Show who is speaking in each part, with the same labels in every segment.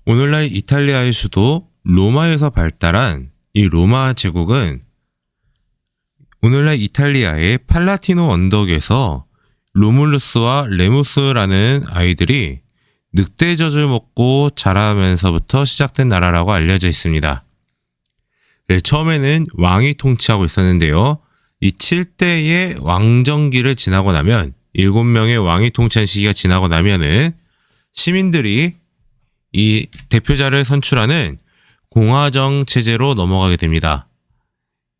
Speaker 1: 오늘날 이탈리아의 수도 로마에서 발달한 이 로마 제국은 오늘날 이탈리아의 팔라티노 언덕에서 로물루스와 레무스라는 아이들이 늑대젖을 먹고 자라면서부터 시작된 나라라고 알려져 있습니다. 처음에는 왕이 통치하고 있었는데요. 이 7대의 왕정기를 지나고 나면 7명의 왕이 통치한 시기가 지나고 나면은 시민들이 이 대표자를 선출하는 공화정 체제로 넘어가게 됩니다.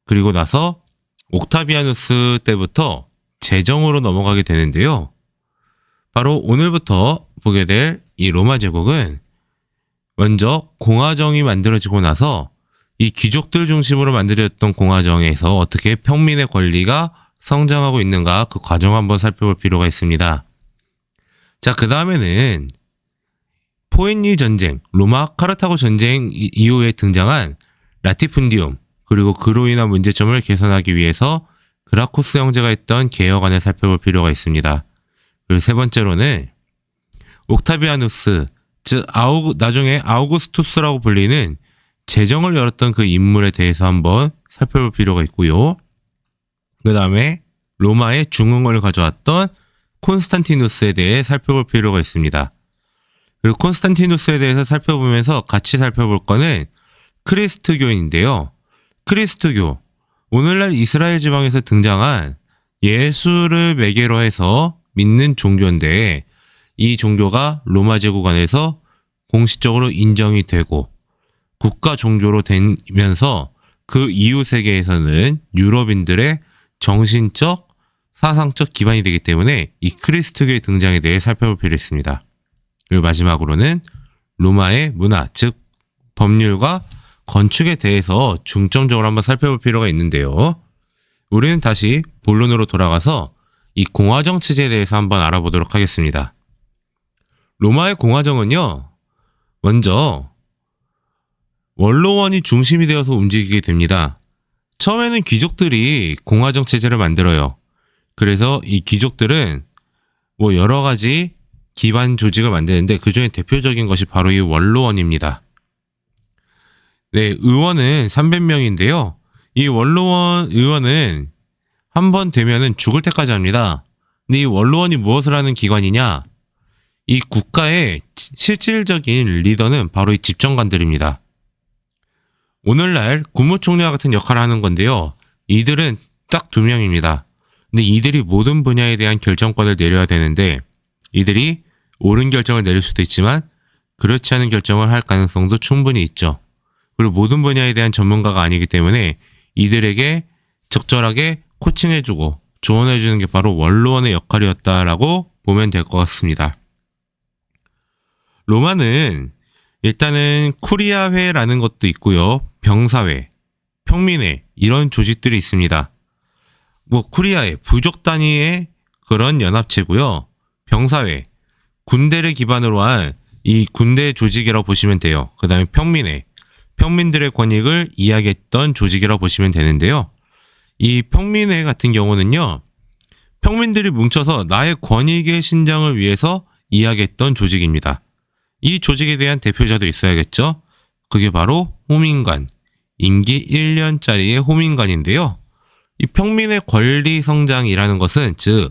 Speaker 1: 그리고 나서 옥타비아누스 때부터 제정으로 넘어가게 되는데요. 바로 오늘부터 보게 될 이 로마 제국은 먼저 공화정이 만들어지고 나서 이 귀족들 중심으로 만들어졌던 공화정에서 어떻게 평민의 권리가 성장하고 있는가 그 과정 한번 살펴볼 필요가 있습니다. 자, 그 다음에는 포에니 전쟁, 로마 카르타고 전쟁 이후에 등장한 라티푼디움, 그리고 그로 인한 문제점을 개선하기 위해서 그라코스 형제가 했던 개혁안을 살펴볼 필요가 있습니다. 그리고 세 번째로는 옥타비아누스, 즉 나중에 아우구스투스라고 불리는 제정을 열었던 그 인물에 대해서 한번 살펴볼 필요가 있고요. 그 다음에 로마의 중흥을 가져왔던 콘스탄티누스에 대해 살펴볼 필요가 있습니다. 그리고 콘스탄티누스에 대해서 살펴보면서 같이 살펴볼 거는 크리스트교인데요. 크리스트교, 오늘날 이스라엘 지방에서 등장한 예수를 매개로 해서 믿는 종교인데 이 종교가 로마 제국 안에서 공식적으로 인정이 되고 국가 종교로 되면서 그 이후 세계에서는 유럽인들의 정신적, 사상적 기반이 되기 때문에 이 크리스트교의 등장에 대해 살펴볼 필요가 있습니다. 그리고 마지막으로는 로마의 문화, 즉 법률과 건축에 대해서 중점적으로 한번 살펴볼 필요가 있는데요. 우리는 다시 본론으로 돌아가서 이 공화정 체제에 대해서 한번 알아보도록 하겠습니다. 로마의 공화정은요, 먼저 원로원이 중심이 되어서 움직이게 됩니다. 처음에는 귀족들이 공화정 체제를 만들어요. 그래서 이 귀족들은 여러 가지 기반 조직을 만드는데 그 중에 대표적인 것이 바로 이 원로원입니다. 네, 의원은 300명인데요. 이 원로원 의원은 한 번 되면은 죽을 때까지 합니다. 근데 이 원로원이 무엇을 하는 기관이냐? 이 국가의 실질적인 리더는 바로 이 집정관들입니다. 오늘날 국무총리와 같은 역할을 하는 건데요. 이들은 딱 2명입니다. 근데 이들이 모든 분야에 대한 결정권을 내려야 되는데 이들이 옳은 결정을 내릴 수도 있지만 그렇지 않은 결정을 할 가능성도 충분히 있죠. 그리고 모든 분야에 대한 전문가가 아니기 때문에 이들에게 적절하게 코칭해주고 조언해주는 게 바로 원로원의 역할이었다라고 보면 될 것 같습니다. 로마는 일단은 쿠리아회라는 것도 있고요. 병사회, 평민회 이런 조직들이 있습니다. 쿠리아회, 부족 단위의 그런 연합체고요. 병사회, 군대를 기반으로 한 이 군대 조직이라고 보시면 돼요. 그 다음에 평민회, 평민들의 권익을 이야기했던 조직이라고 보시면 되는데요. 이 평민회 같은 경우는요, 평민들이 뭉쳐서 나의 권익의 신장을 위해서 이야기했던 조직입니다. 이 조직에 대한 대표자도 있어야겠죠. 그게 바로 호민관, 임기 1년짜리의 호민관인데요. 이 평민의 권리 성장이라는 것은 즉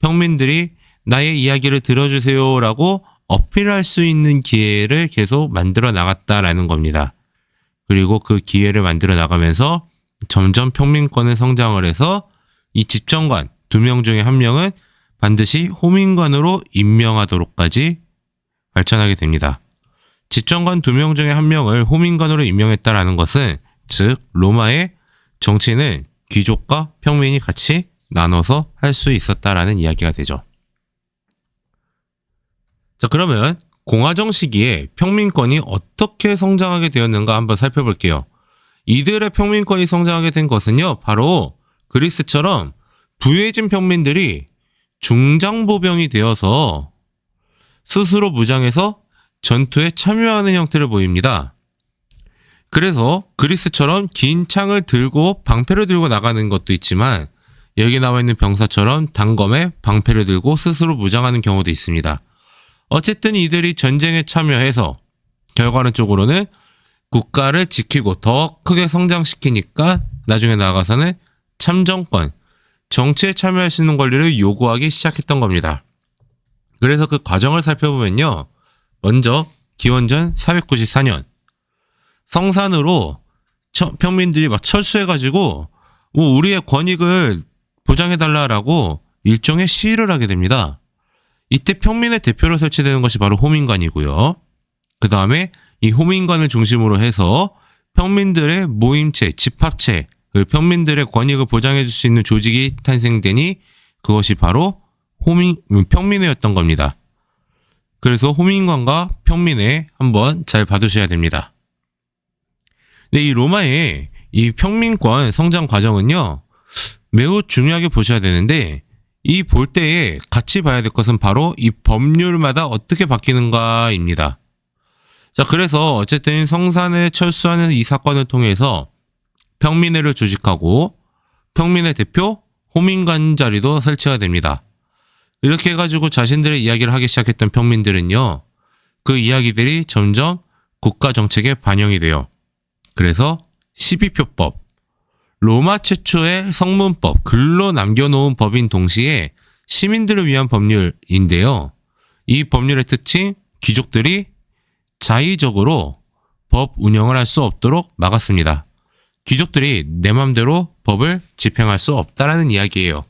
Speaker 1: 평민들이 나의 이야기를 들어주세요라고 어필할 수 있는 기회를 계속 만들어 나갔다라는 겁니다. 그리고 그 기회를 만들어 나가면서 점점 평민권을 성장을 해서 이 집정관 2명 중에 1명은 반드시 호민관으로 임명하도록까지 발전하게 됩니다. 집정관 2명 중에 1명을 호민관으로 임명했다라는 것은 즉 로마의 정치는 귀족과 평민이 같이 나눠서 할 수 있었다라는 이야기가 되죠. 자, 그러면 공화정 시기에 평민권이 어떻게 성장하게 되었는가 한번 살펴볼게요. 이들의 평민권이 성장하게 된 것은요, 바로 그리스처럼 부유해진 평민들이 중장보병이 되어서 스스로 무장해서 전투에 참여하는 형태를 보입니다. 그래서 그리스처럼 긴 창을 들고 방패를 들고 나가는 것도 있지만 여기 나와 있는 병사처럼 단검에 방패를 들고 스스로 무장하는 경우도 있습니다. 어쨌든 이들이 전쟁에 참여해서 결과론적으로는 국가를 지키고 더 크게 성장시키니까 나중에 나아가서는 참정권, 정치에 참여할 수 있는 권리를 요구하기 시작했던 겁니다. 그래서 그 과정을 살펴보면요. 먼저 기원전 494년 성산으로 평민들이 막 철수해가지고 뭐 우리의 권익을 보장해달라라고 일종의 시위를 하게 됩니다. 이때 평민의 대표로 설치되는 것이 바로 호민관이고요. 그 다음에 이 호민관을 중심으로 해서 평민들의 모임체, 집합체, 평민들의 권익을 보장해 줄 수 있는 조직이 탄생되니 그것이 바로 평민회였던 겁니다. 그래서 호민관과 평민회 한번 잘 봐두셔야 됩니다. 네, 이 로마의 이 평민권 성장 과정은요, 매우 중요하게 보셔야 되는데, 이 볼 때에 같이 봐야 될 것은 바로 이 법률마다 어떻게 바뀌는가입니다. 자, 그래서 어쨌든 성산에 철수하는 이 사건을 통해서 평민회를 조직하고 평민회 대표 호민관 자리도 설치가 됩니다. 이렇게 해가지고 자신들의 이야기를 하기 시작했던 평민들은요, 그 이야기들이 점점 국가 정책에 반영이 돼요. 그래서 12표법, 로마 최초의 성문법, 글로 남겨놓은 법인 동시에 시민들을 위한 법률인데요. 이 법률의 특징, 귀족들이 자의적으로 법 운영을 할 수 없도록 막았습니다. 귀족들이 내 맘대로 법을 집행할 수 없다라는 이야기예요.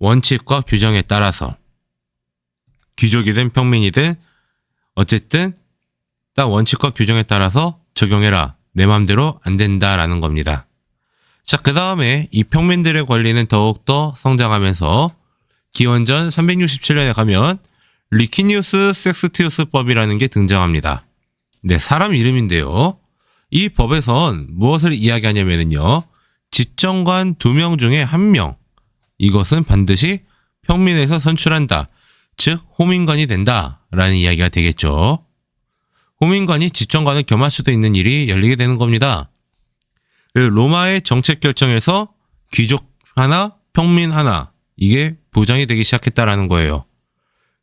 Speaker 1: 원칙과 규정에 따라서. 귀족이든 평민이든 어쨌든 딱 원칙과 규정에 따라서 적용해라. 내 맘대로 안 된다라는 겁니다. 자, 그 다음에 이 평민들의 권리는 더욱더 성장하면서 기원전 367년에 가면 리키니우스 섹스티우스법이라는 게 등장합니다. 네, 사람 이름인데요. 이 법에선 무엇을 이야기하냐면요. 집정관 2명 중에 1명, 이것은 반드시 평민에서 선출한다. 즉 호민관이 된다라는 이야기가 되겠죠. 호민관이 집정관을 겸할 수도 있는 일이 열리게 되는 겁니다. 로마의 정책 결정에서 귀족 하나, 평민 하나, 이게 보장이 되기 시작했다라는 거예요.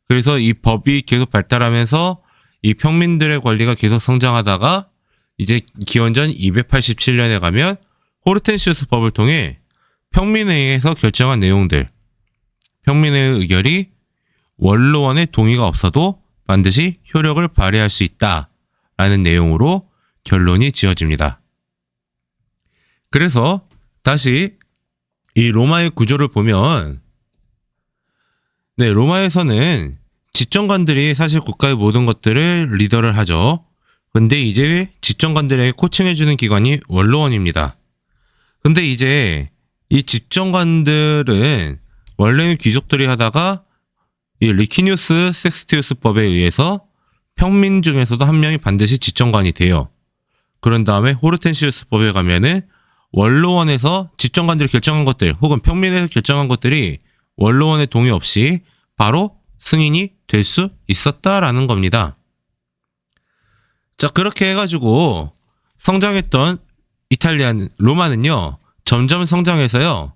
Speaker 1: 그래서 이 법이 계속 발달하면서 이 평민들의 권리가 계속 성장하다가 이제 기원전 287년에 가면 호르텐시우스 법을 통해 평민회의에서 결정한 내용들, 평민회의 의결이 원로원의 동의가 없어도 반드시 효력을 발휘할 수 있다라는 내용으로 결론이 지어집니다. 그래서 다시 이 로마의 구조를 보면, 네, 로마에서는 집정관들이 사실 국가의 모든 것들을 리더를 하죠. 근데 이제 집정관들에게 코칭해주는 기관이 원로원입니다. 근데 이제 이 집정관들은 원래는 귀족들이 하다가 이 리키니우스 섹스티우스법에 의해서 평민 중에서도 한 명이 반드시 집정관이 돼요. 그런 다음에 호르텐시우스법에 가면은 원로원에서 집정관들이 결정한 것들 혹은 평민에서 결정한 것들이 원로원의 동의 없이 바로 승인이 될 수 있었다라는 겁니다. 자, 그렇게 해가지고 성장했던 로마는요, 점점 성장해서요,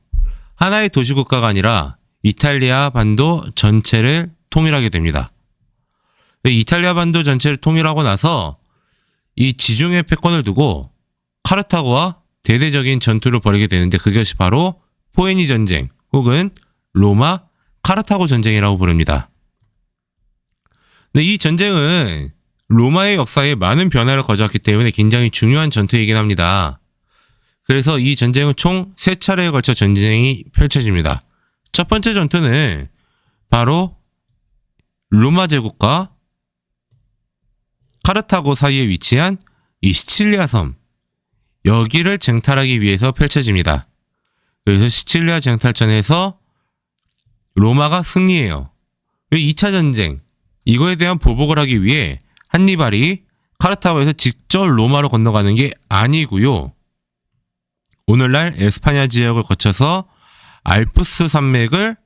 Speaker 1: 하나의 도시국가가 아니라 이탈리아 반도 전체를 통일하게 됩니다. 이탈리아 반도 전체를 통일하고 나서 이 지중해 패권을 두고 카르타고와 대대적인 전투를 벌이게 되는데 그것이 바로 포에니 전쟁 혹은 로마 카르타고 전쟁이라고 부릅니다. 근데 이 전쟁은 로마의 역사에 많은 변화를 가져왔기 때문에 굉장히 중요한 전투이긴 합니다. 그래서 이 전쟁은 총 3차례에 걸쳐 전쟁이 펼쳐집니다. 첫 번째 전투는 바로 로마 제국과 카르타고 사이에 위치한 이 시칠리아 섬, 여기를 쟁탈하기 위해서 펼쳐집니다. 그래서 시칠리아 쟁탈전에서 로마가 승리해요. 2차 전쟁, 이거에 대한 보복을 하기 위해 한니발이 카르타고에서 직접 로마로 건너가는 게 아니고요. 오늘날 에스파냐 지역을 거쳐서 알프스 산맥을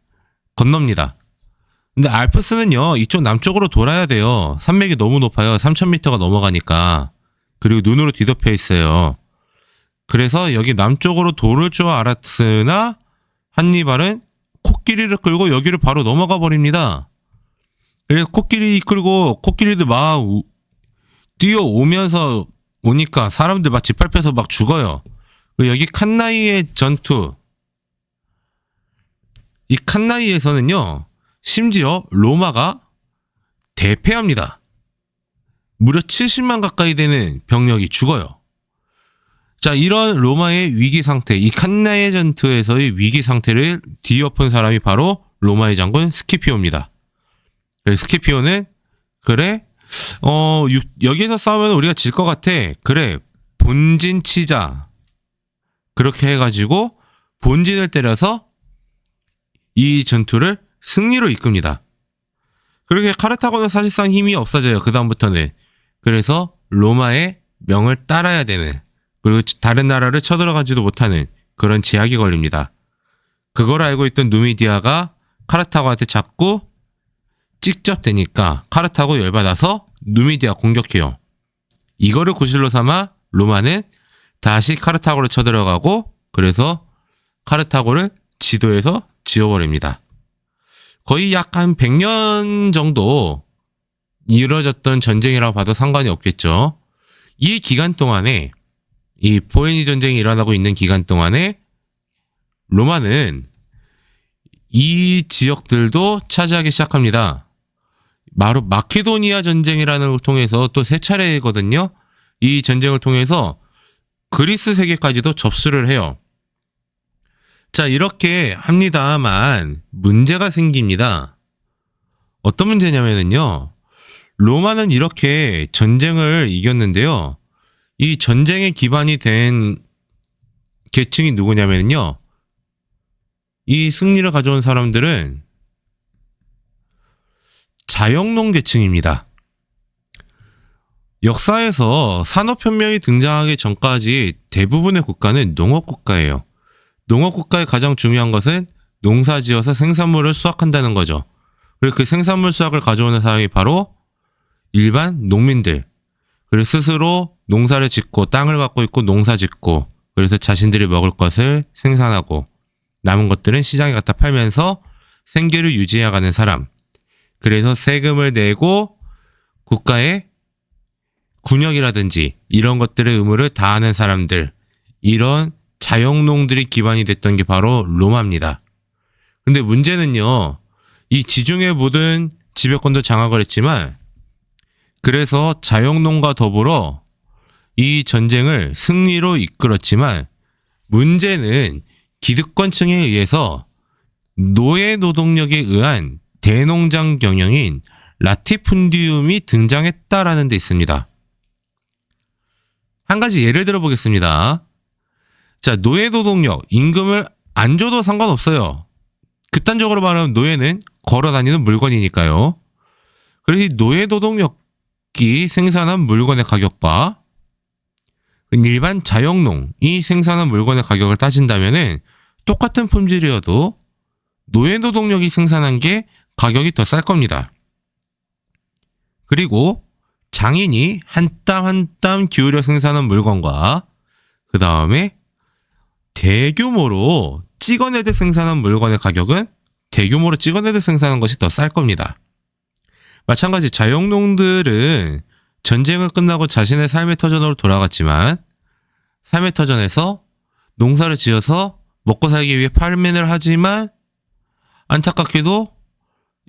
Speaker 1: 건넙니다. 근데 알프스는요, 이쪽 남쪽으로 돌아야 돼요. 산맥이 너무 높아요. 3000m가 넘어가니까. 그리고 눈으로 뒤덮여 있어요. 그래서 여기 남쪽으로 돌을 줄 알았으나 한니발은 코끼리를 끌고 여기를 바로 넘어가 버립니다. 그래서 코끼리 이끌고 코끼리도 막 뛰어오면서 오니까 사람들 막 짓밟혀서 막 죽어요. 여기 칸나이의 전투, 이 칸나이에서는요, 심지어 로마가 대패합니다. 무려 70만 가까이 되는 병력이 죽어요. 자, 이런 로마의 위기 상태, 이 칸나이 전투에서의 위기 상태를 뒤엎은 사람이 바로 로마의 장군 스키피오입니다. 스키피오는 그래, 여기서 싸우면 우리가 질 것 같아. 그래, 본진 치자. 그렇게 해가지고 본진을 때려서 이 전투를 승리로 이끕니다. 그렇게 카르타고는 사실상 힘이 없어져요. 그 다음부터는. 그래서 로마의 명을 따라야 되는, 그리고 다른 나라를 쳐들어가지도 못하는 그런 제약이 걸립니다. 그걸 알고 있던 누미디아가 카르타고한테 자꾸 찍접대니까 카르타고 열받아서 누미디아 공격해요. 이거를 구실로 삼아 로마는 다시 카르타고를 쳐들어가고, 그래서 카르타고를 지도에서 지워버립니다. 거의 약 한 100년 정도 이루어졌던 전쟁이라고 봐도 상관이 없겠죠. 이 기간 동안에, 이 포에니 전쟁이 일어나고 있는 기간 동안에 로마는 이 지역들도 차지하기 시작합니다. 바로 마케도니아 전쟁이라는 걸 통해서 또 세 차례거든요. 이 전쟁을 통해서 그리스 세계까지도 접수를 해요. 자, 이렇게 합니다만 문제가 생깁니다. 어떤 문제냐면요, 로마는 이렇게 전쟁을 이겼는데요, 이 전쟁의 기반이 된 계층이 누구냐면요, 이 승리를 가져온 사람들은 자영농 계층입니다. 역사에서 산업혁명이 등장하기 전까지 대부분의 국가는 농업국가예요. 농업국가의 가장 중요한 것은 농사지어서 생산물을 수확한다는 거죠. 그리고 그 생산물 수확을 가져오는 사람이 바로 일반 농민들. 그리고 스스로 농사를 짓고 땅을 갖고 있고 농사 짓고, 그래서 자신들이 먹을 것을 생산하고 남은 것들은 시장에 갖다 팔면서 생계를 유지해가는 사람. 그래서 세금을 내고 국가의 군역이라든지 이런 것들의 의무를 다하는 사람들, 이런 자영농들이 기반이 됐던 게 바로 로마입니다. 근데 문제는요, 이 지중해 모든 지배권도 장악을 했지만, 그래서 자영농과 더불어 이 전쟁을 승리로 이끌었지만, 문제는 기득권층에 의해서 노예 노동력에 의한 대농장 경영인 라티푼디움이 등장했다라는 데 있습니다. 한 가지 예를 들어 보겠습니다. 자, 노예 노동력, 임금을 안 줘도 상관없어요. 극단적으로 말하면 노예는 걸어 다니는 물건이니까요. 그래서 이 노예 노동력이 생산한 물건의 가격과 일반 자영농이 생산한 물건의 가격을 따진다면은 똑같은 품질이어도 노예 노동력이 생산한 게 가격이 더 쌀 겁니다. 그리고 장인이 한 땀 한 땀 기울여 생산한 물건과 그 다음에 대규모로 찍어내듯 생산한 물건의 가격은 대규모로 찍어내듯 생산한 것이 더 쌀 겁니다. 마찬가지 자영농들은 전쟁을 끝나고 자신의 삶의 터전으로 돌아갔지만, 삶의 터전에서 농사를 지어서 먹고 살기 위해 팔매를 하지만, 안타깝게도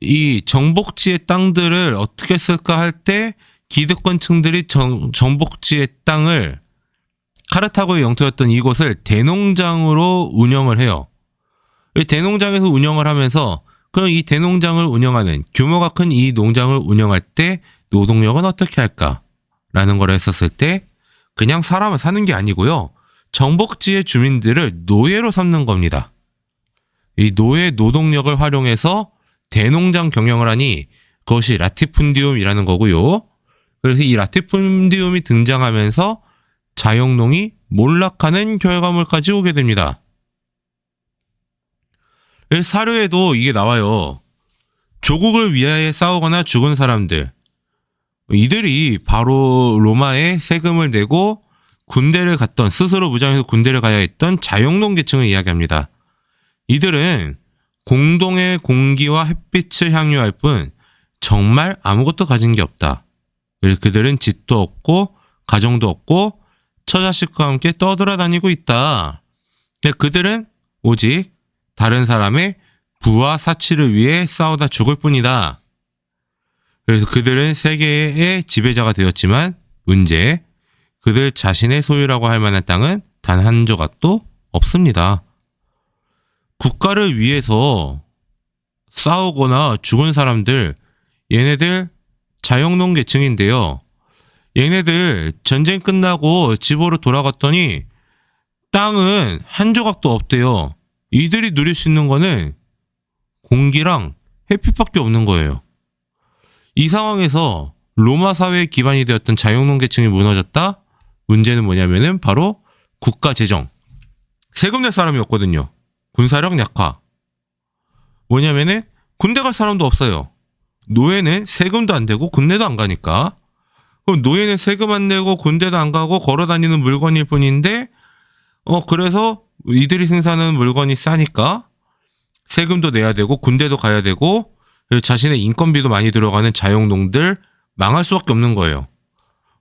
Speaker 1: 이 정복지의 땅들을 어떻게 쓸까 할 때 기득권층들이 정복지의 땅을, 카르타고의 영토였던 이곳을 대농장으로 운영을 해요. 이 대농장에서 운영을 하면서, 그럼 이 대농장을 운영하는, 규모가 큰 이 농장을 운영할 때 노동력은 어떻게 할까? 라는 걸 했었을 때 그냥 사람을 사는 게 아니고요, 정복지의 주민들을 노예로 삼는 겁니다. 이 노예 노동력을 활용해서 대농장 경영을 하니 그것이 라티푼디움이라는 거고요. 그래서 이 라티푼디움이 등장하면서 자영농이 몰락하는 결과물까지 오게 됩니다. 사료에도 이게 나와요. 조국을 위하여 싸우거나 죽은 사람들, 이들이 바로 로마에 세금을 내고 군대를 갔던, 스스로 무장해서 군대를 가야 했던 자영농 계층을 이야기합니다. 이들은 공동의 공기와 햇빛을 향유할 뿐 정말 아무것도 가진 게 없다. 그들은 집도 없고 가정도 없고 처자식과 함께 떠돌아다니고 있다. 그들은 오직 다른 사람의 부와 사치를 위해 싸우다 죽을 뿐이다. 그래서 그들은 세계의 지배자가 되었지만 문제, 그들 자신의 소유라고 할 만한 땅은 단 한 조각도 없습니다. 국가를 위해서 싸우거나 죽은 사람들, 얘네들 자영농 계층인데요. 얘네들 전쟁 끝나고 집으로 돌아갔더니 땅은 한 조각도 없대요. 이들이 누릴 수 있는 거는 공기랑 햇빛밖에 없는 거예요. 이 상황에서 로마 사회의 기반이 되었던 자영농 계층이 무너졌다? 문제는 뭐냐면은 바로 국가 재정. 세금 낼 사람이 없거든요. 군사력 약화. 뭐냐면은 군대 갈 사람도 없어요. 노예는 세금도 안 되고 군대도 안 가니까. 그럼 노예는 세금 안 내고 군대도 안 가고 걸어 다니는 물건일 뿐인데 그래서 이들이 생산하는 물건이 싸니까 세금도 내야 되고 군대도 가야 되고 그리고 자신의 인건비도 많이 들어가는 자영농들 망할 수밖에 없는 거예요.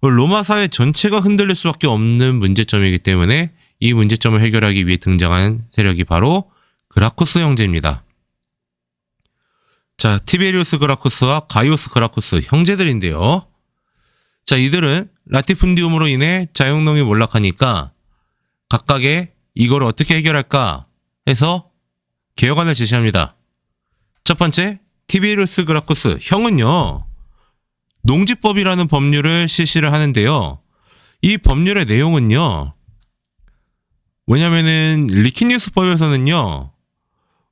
Speaker 1: 로마 사회 전체가 흔들릴 수밖에 없는 문제점이기 때문에 이 문제점을 해결하기 위해 등장한 세력이 바로 그라쿠스 형제입니다. 자, 티베리우스 그라쿠스와 가이우스 그라쿠스 형제들인데요. 자, 이들은 라티푼디움으로 인해 자영농이 몰락하니까 각각의 이걸 어떻게 해결할까 해서 개혁안을 제시합니다. 첫 번째, 티베리우스 그라쿠스 형은요, 농지법이라는 법률을 실시를 하는데요. 이 법률의 내용은요, 뭐냐면은 리키니우스법에서는요,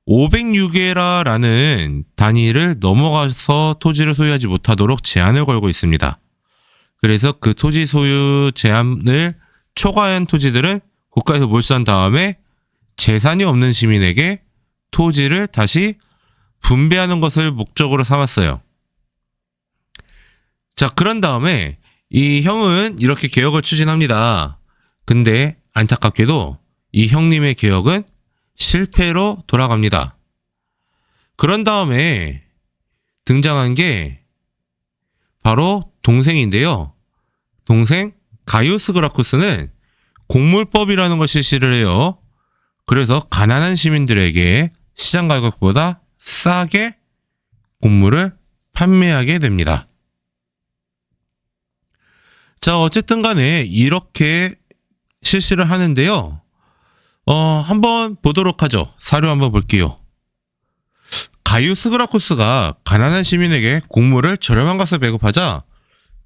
Speaker 1: 506에라라는 단위를 넘어가서 토지를 소유하지 못하도록 제한을 걸고 있습니다. 그래서 그 토지 소유 제한을 초과한 토지들은 국가에서 몰수한 다음에 재산이 없는 시민에게 토지를 다시 분배하는 것을 목적으로 삼았어요. 자, 그런 다음에 이 형은 이렇게 개혁을 추진합니다. 근데 안타깝게도 이 형님의 개혁은 실패로 돌아갑니다. 그런 다음에 등장한 게 바로 동생인데요. 동생 가이우스 그라쿠스는 곡물법이라는 걸 실시를 해요. 그래서 가난한 시민들에게 시장 가격보다 싸게 곡물을 판매하게 됩니다. 자, 어쨌든 간에 이렇게 실시를 하는데요. 한번 보도록 하죠. 사료 한번 볼게요. 가이우스 그라쿠스가 가난한 시민에게 곡물을 저렴한 값에 배급하자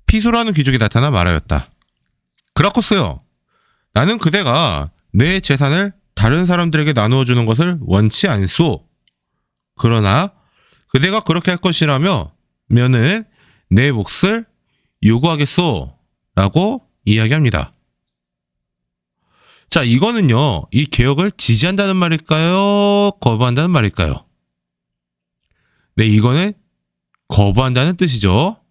Speaker 1: 피소라는 귀족이 나타나 말하였다. 그라쿠스요, 나는 그대가 내 재산을 다른 사람들에게 나누어 주는 것을 원치 않소. 그러나 그대가 그렇게 할 것이라면은 내 몫을 요구하겠소. 라고 이야기합니다. 자, 이거는요, 이 개혁을 지지한다는 말일까요? 거부한다는 말일까요? 네, 이거는 거부한다는 뜻이죠.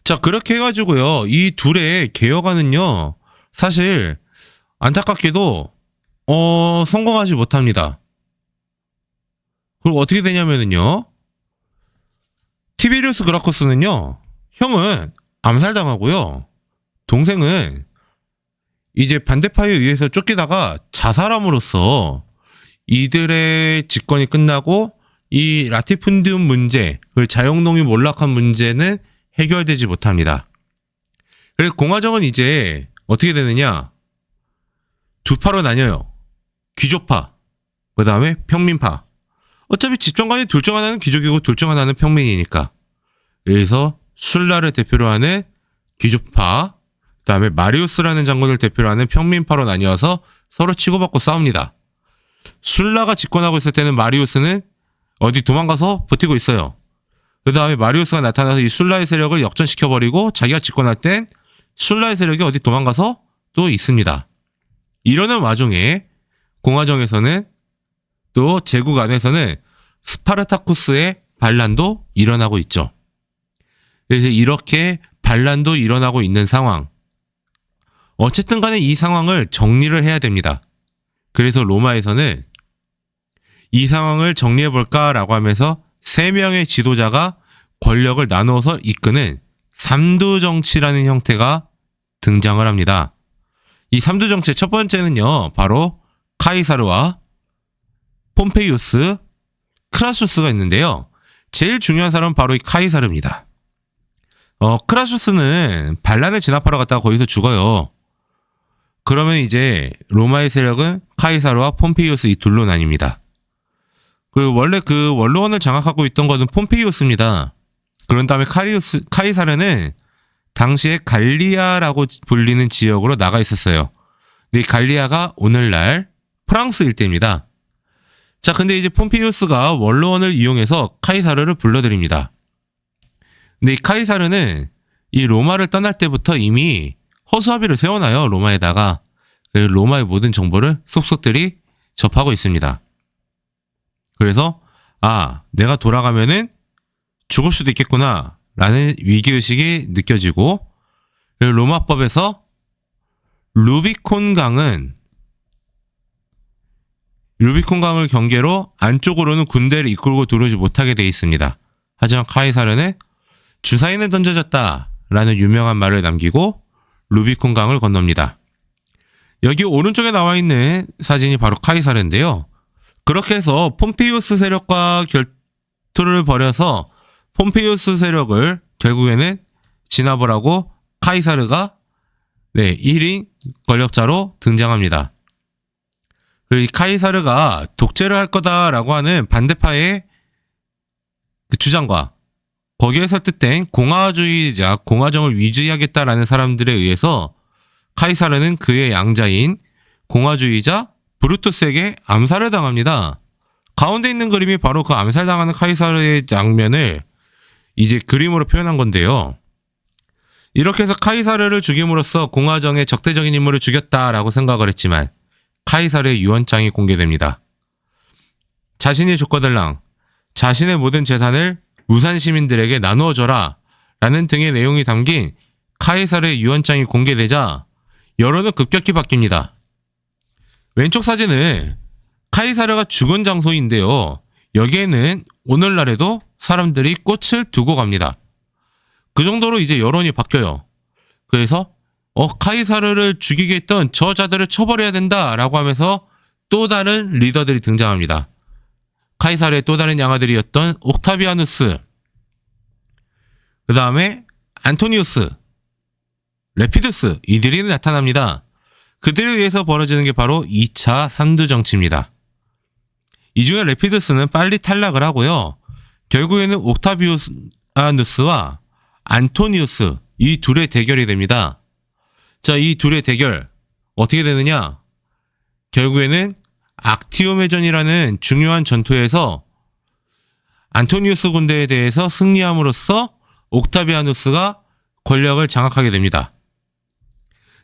Speaker 1: 자, 그렇게 해가지고요, 이 둘의 개혁안은요, 사실 안타깝게도 성공하지 못합니다. 그리고 어떻게 되냐면은요, 티베리우스 그라쿠스는요, 형은 암살당하고요, 동생은 이제 반대파에 의해서 쫓기다가 자살함으로써 이들의 집권이 끝나고 이 라티푼디움 문제, 그 자영농이 몰락한 문제는 해결되지 못합니다. 그래서 공화정은 이제 어떻게 되느냐, 두 파로 나뉘어요. 귀족파, 그 다음에 평민파. 어차피 집정관이 둘 중 하나는 귀족이고 둘 중 하나는 평민이니까. 그래서 술라를 대표로 하는 귀족파, 그 다음에 마리우스라는 장군을 대표로 하는 평민파로 나뉘어서 서로 치고받고 싸웁니다. 술라가 집권하고 있을 때는 마리우스는 어디 도망가서 버티고 있어요. 그 다음에 마리우스가 나타나서 이 술라의 세력을 역전시켜버리고 자기가 집권할 땐 술라의 세력이 어디 도망가서 또 있습니다. 이러는 와중에 공화정에서는 또 제국 안에서는 스파르타쿠스의 반란도 일어나고 있죠. 그래서 이렇게 반란도 일어나고 있는 상황. 어쨌든 간에 이 상황을 정리를 해야 됩니다. 그래서 로마에서는 이 상황을 정리해볼까라고 하면서 3명의 지도자가 권력을 나누어서 이끄는 삼두정치라는 형태가 등장을 합니다. 이 삼두정치 첫 번째는요, 바로 카이사르와 폼페이우스, 크라수스가 있는데요. 제일 중요한 사람은 바로 이 카이사르입니다. 크라수스는 반란을 진압하러 갔다가 거기서 죽어요. 그러면 이제 로마의 세력은 카이사르와 폼페이우스 이 둘로 나뉩니다. 그리고 원래 그 원로원을 장악하고 있던 것은 폼페이우스입니다. 그런 다음에 카이사르는 당시에 갈리아라고 불리는 지역으로 나가 있었어요. 근데 이 갈리아가 오늘날 프랑스 일대입니다. 자, 근데 이제 폼페이우스가 원로원을 이용해서 카이사르를 불러들입니다. 근데 이 카이사르는 이 로마를 떠날 때부터 이미 허수아비를 세워놔요. 로마에다가. 로마의 모든 정보를 속속들이 접하고 있습니다. 그래서 내가 돌아가면은 죽을 수도 있겠구나 라는 위기의식이 느껴지고, 로마법에서 루비콘강을 경계로 안쪽으로는 군대를 이끌고 들어오지 못하게 되어 있습니다. 하지만 카이사르는 주사위는 던져졌다 라는 유명한 말을 남기고 루비콘강을 건넙니다. 여기 오른쪽에 나와 있는 사진이 바로 카이사르인데요. 그렇게 해서 폼페이우스 세력과 결투를 벌여서 폼페이우스 세력을 결국에는 진압을 하고 카이사르가 1인 권력자로 등장합니다. 그리고 이 카이사르가 독재를 할 거다라고 하는 반대파의 그 주장과 거기에 설득된 공화주의자, 공화정을 위주하겠다라는 사람들에 의해서 카이사르는 그의 양자인 공화주의자 브루투스에게 암살을 당합니다. 가운데 있는 그림이 바로 그 암살당하는 카이사르의 장면을 이제 그림으로 표현한 건데요. 이렇게 해서 카이사르를 죽임으로써 공화정의 적대적인 인물을 죽였다라고 생각을 했지만 카이사르의 유언장이 공개됩니다. 자신이 조커들랑 자신의 모든 재산을 우산 시민들에게 나누어줘라 라는 등의 내용이 담긴 카이사르의 유언장이 공개되자 여론은 급격히 바뀝니다. 왼쪽 사진은 카이사르가 죽은 장소인데요. 여기에는 오늘날에도 사람들이 꽃을 두고 갑니다. 그 정도로 이제 여론이 바뀌어요. 그래서 카이사르를 죽이게 했던 저자들을 처벌해야 된다라고 하면서 또 다른 리더들이 등장합니다. 카이사르의 또 다른 양아들이었던 옥타비아누스, 그 다음에 안토니우스, 레피두스, 이들이 나타납니다. 그들에 의해서 벌어지는 게 바로 2차 삼두정치입니다. 이 중에 레피두스는 빨리 탈락을 하고요. 결국에는 옥타비아누스와 안토니우스, 이 둘의 대결이 됩니다. 자, 이 둘의 대결 어떻게 되느냐? 결국에는 악티움의전이라는 중요한 전투에서 안토니우스 군대에 대해서 승리함으로써 옥타비아누스가 권력을 장악하게 됩니다.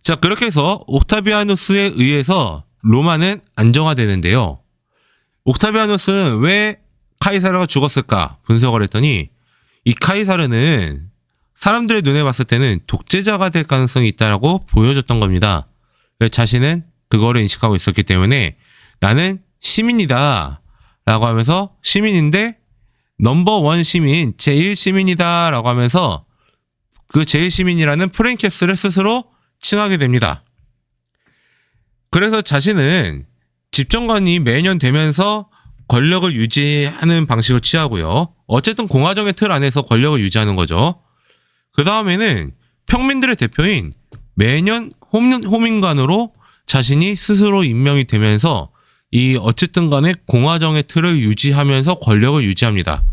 Speaker 1: 자, 그렇게 해서 옥타비아누스에 의해서 로마는 안정화되는데요. 옥타비아누스는 왜 카이사르가 죽었을까 분석을 했더니 이 카이사르는 사람들의 눈에 봤을 때는 독재자가 될 가능성이 있다고 보여줬던 겁니다. 자신은 그거를 인식하고 있었기 때문에 나는 시민이다 라고 하면서 시민인데 넘버원 시민, 제일 시민이다 라고 하면서 그 제일 시민이라는 프랭캡스를 스스로 칭하게 됩니다. 그래서 자신은 집정관이 매년 되면서 권력을 유지하는 방식을 취하고요. 어쨌든 공화정의 틀 안에서 권력을 유지하는 거죠. 그 다음에는 평민들의 대표인 매년 호민관으로 자신이 스스로 임명이 되면서 이 어쨌든 간에 공화정의 틀을 유지하면서 권력을 유지합니다.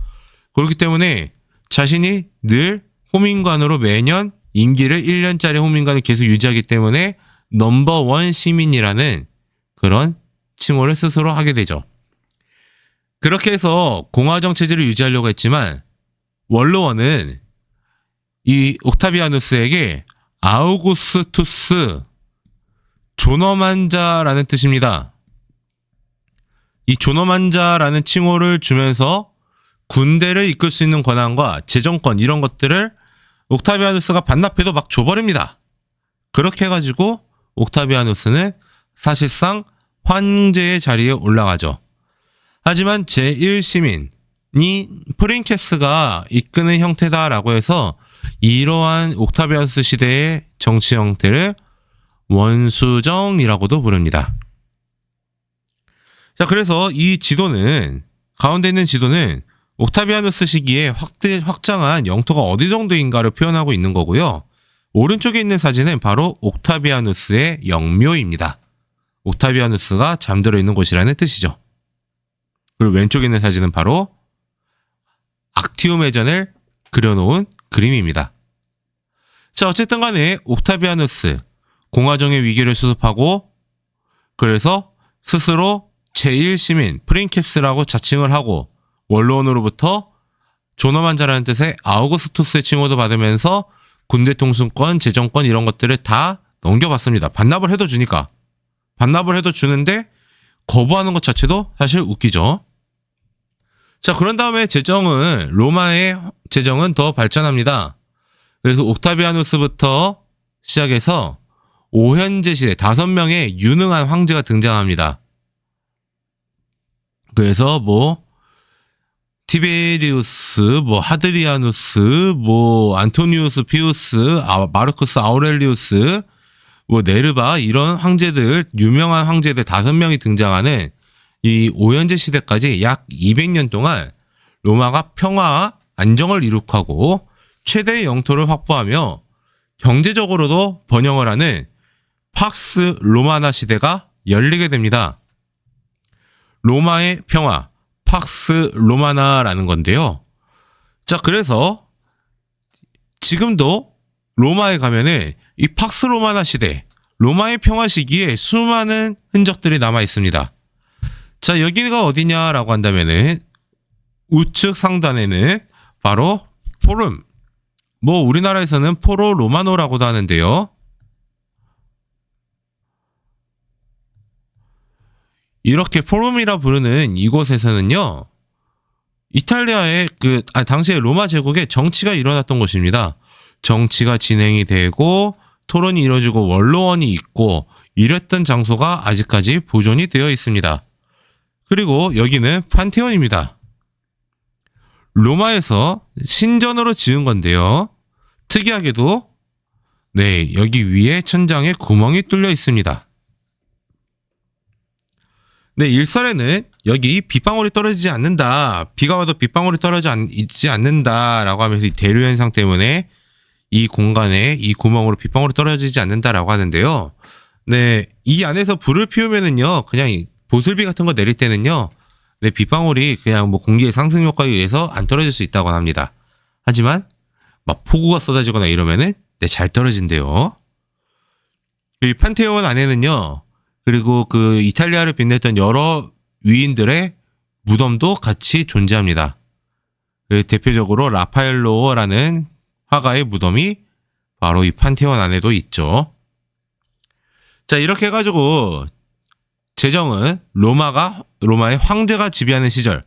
Speaker 1: 그렇기 때문에 자신이 늘 호민관으로 매년 임기를 1년짜리 호민관을 계속 유지하기 때문에 넘버원 시민이라는 그런 칭호를 스스로 하게 되죠. 그렇게 해서 공화정 체제를 유지하려고 했지만 원로원은 이 옥타비아누스에게 아우구스투스 존엄한 자라는 뜻입니다. 이 존엄한 자라는 칭호를 주면서 군대를 이끌 수 있는 권한과 재정권 이런 것들을 옥타비아누스가 반납해도 막 줘버립니다. 그렇게 해가지고 옥타비아누스는 사실상 황제의 자리에 올라가죠. 하지만 제1시민이 프린캡스가 이끄는 형태다라고 해서 이러한 옥타비아누스 시대의 정치 형태를 원수정이라고도 부릅니다. 자, 그래서 이 지도는, 가운데 있는 지도는 옥타비아누스 시기에 확장한 영토가 어디 정도인가를 표현하고 있는 거고요. 오른쪽에 있는 사진은 바로 옥타비아누스의 영묘입니다. 옥타비아누스가 잠들어 있는 곳이라는 뜻이죠. 그리고 왼쪽에 있는 사진은 바로 악티움 해전을 그려놓은 그림입니다. 자, 어쨌든 간에 옥타비아누스, 공화정의 위기를 수습하고, 그래서 스스로 제1시민 프린캡스라고 자칭을 하고, 원로원으로부터 존엄한 자라는 뜻의 아우구스투스의 칭호도 받으면서 군대 통수권, 재정권 이런 것들을 다 넘겨받습니다. 반납을 해도 주니까. 반납을 해도 주는데 거부하는 것 자체도 사실 웃기죠. 자, 그런 다음에 로마의 재정은 더 발전합니다. 그래서 옥타비아누스부터 시작해서 오현제 시대 5명의 유능한 황제가 등장합니다. 그래서 티베리우스, 하드리아누스, 안토니우스 피우스, 마르쿠스 아우렐리우스, 네르바 이런 황제들, 유명한 황제들 5명이 등장하는 이 오현제 시대까지 약 200년 동안 로마가 평화, 안정을 이룩하고 최대의 영토를 확보하며 경제적으로도 번영을 하는 팍스 로마나 시대가 열리게 됩니다. 로마의 평화, 팍스 로마나라는 건데요. 자, 그래서 지금도 로마에 가면은 이 팍스 로마나 시대, 로마의 평화 시기에 수많은 흔적들이 남아 있습니다. 자, 여기가 어디냐라고 한다면은 우측 상단에는 바로 포름, 우리나라에서는 포로 로마노라고도 하는데요. 이렇게 포럼이라 부르는 이곳에서는요, 이탈리아의 당시에 로마 제국의 정치가 일어났던 곳입니다. 정치가 진행이 되고 토론이 이루어지고 원로원이 있고 이랬던 장소가 아직까지 보존이 되어 있습니다. 그리고 여기는 판테온입니다. 로마에서 신전으로 지은 건데요. 특이하게도 여기 위에 천장에 구멍이 뚫려 있습니다. 일설에는 여기 빗방울이 떨어지지 않는다, 비가 와도 빗방울이 떨어지지 않는다라고 하면서 이 대류 현상 때문에 이 공간에 이 구멍으로 빗방울이 떨어지지 않는다라고 하는데요. 이 안에서 불을 피우면은요, 그냥 보슬비 같은 거 내릴 때는요, 빗방울이 그냥 공기의 상승 효과에 의해서 안 떨어질 수 있다고 합니다. 하지만 폭우가 쏟아지거나 이러면은 잘 떨어진대요. 이 판테온 안에는요, 그리고 이탈리아를 빛냈던 여러 위인들의 무덤도 같이 존재합니다. 대표적으로 라파엘로라는 화가의 무덤이 바로 이 판테온 안에도 있죠. 자, 이렇게 해가지고 재정은 로마의 황제가 지배하는 시절,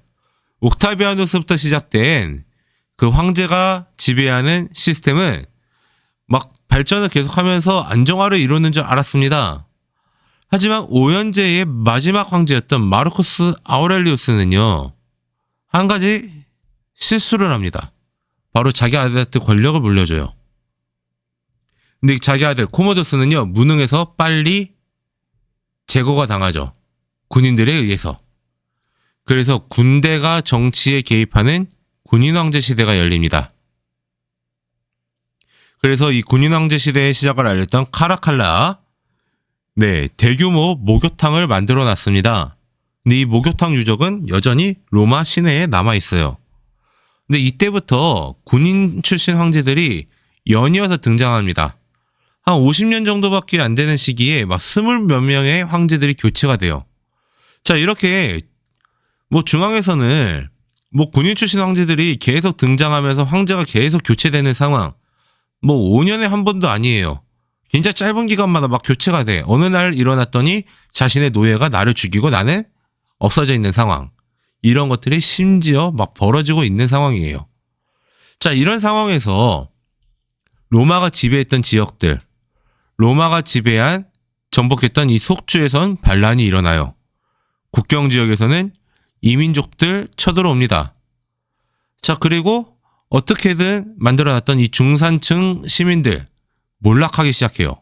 Speaker 1: 옥타비아누스부터 시작된 그 황제가 지배하는 시스템은 발전을 계속하면서 안정화를 이루는 줄 알았습니다. 하지만 오현제의 마지막 황제였던 마르쿠스 아우렐리우스는요, 한 가지 실수를 합니다. 바로 자기 아들한테 권력을 물려줘요. 근데 자기 아들 코모도스는요, 무능해서 빨리 제거가 당하죠. 군인들에 의해서. 그래서 군대가 정치에 개입하는 군인왕제 시대가 열립니다. 그래서 이 군인왕제 시대의 시작을 알렸던 카라칼라, 대규모 목욕탕을 만들어 놨습니다. 근데 이 목욕탕 유적은 여전히 로마 시내에 남아 있어요. 근데 이때부터 군인 출신 황제들이 연이어서 등장합니다. 한 50년 정도밖에 안 되는 시기에 20몇 명의 황제들이 교체가 돼요. 자, 이렇게 중앙에서는 군인 출신 황제들이 계속 등장하면서 황제가 계속 교체되는 상황, 5년에 한 번도 아니에요. 굉장히 짧은 기간마다 교체가 돼. 어느 날 일어났더니 자신의 노예가 나를 죽이고 나는 없어져 있는 상황. 이런 것들이 심지어 벌어지고 있는 상황이에요. 자, 이런 상황에서 로마가 지배했던 지역들, 로마가 정복했던 이 속주에선 반란이 일어나요. 국경 지역에서는 이민족들 쳐들어옵니다. 자, 그리고 어떻게든 만들어놨던 이 중산층 시민들 몰락하기 시작해요.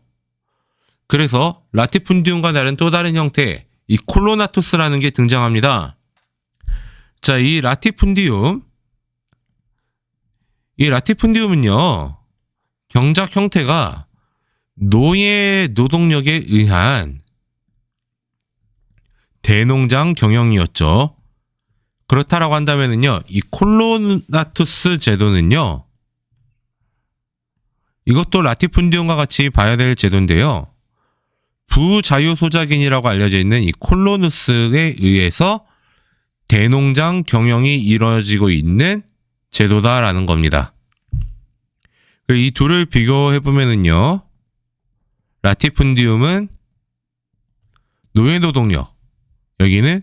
Speaker 1: 그래서 라티푼디움과 다른 또 다른 형태, 이 콜로나투스라는 게 등장합니다. 자, 이 라티푼디움은요, 경작 형태가 노예 노동력에 의한 대농장 경영이었죠. 그렇다라고 한다면은요, 이 콜로나투스 제도는요, 이것도 라티푼디움과 같이 봐야 될 제도인데요. 부자유소작인이라고 알려져 있는 이 콜로누스에 의해서 대농장 경영이 이루어지고 있는 제도다라는 겁니다. 이 둘을 비교해보면은요, 라티푼디움은 노예노동력, 여기는